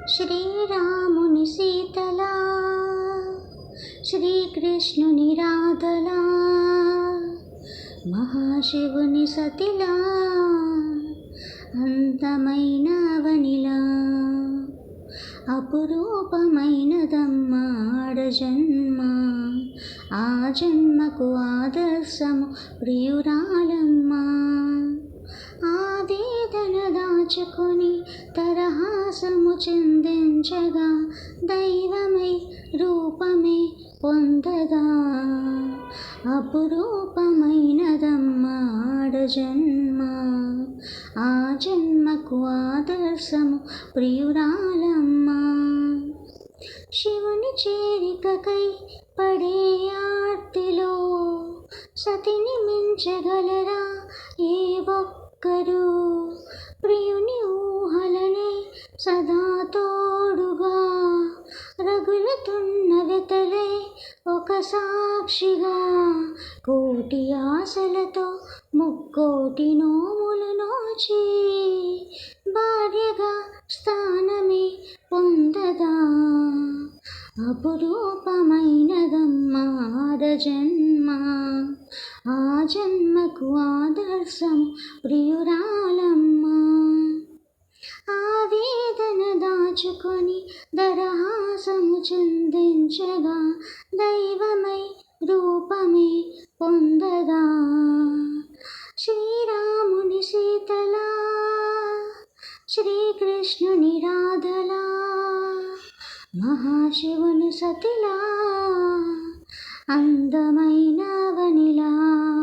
శ్రీరాముని సీతలా, శ్రీకృష్ణుని రాధలా, మహాశివుని సతిలా, అందమైన వనిలా, అపురూపమైనదమ్మ ఆడజన్మ. ఆ జన్మకు ఆదర్శము ప్రియురాలమ్మ. ఆవేదన దాచుకొని తరహాసము చిందించగా దైవమై రూపమే పొందగా. అపురూపమైనదమ్మ ఆడజన్మ. ఆ జన్మకు ఆదర్శము ప్రియురాలమ్మ. శివుని చేరికకై పడే ఆర్తిలో సతిని మించగలరా ఏ ఒక్కరు? ప్రియుని ఊహలనే సదా తోడుగా రగులుతున్న వెతలే ఒక సాక్షిగా. కోటి ఆశలతో ముక్కోటి నోములు నోచి భార్యగా స్థానమే పొందదా. అపురూపమైనదమ్మ ఆడజన్మ. ఆ జన్మకు ఆదర్శం ప్రియురాలమ్మ. ఆవేదన దాచుకొని దరహాసము చిందించగా దైవమై రూపమే పొందగా. శ్రీరాముని సీతలా, శ్రీకృష్ణుని రాధలా, మహాశివుని సతిలా, అందమైన వనిలా.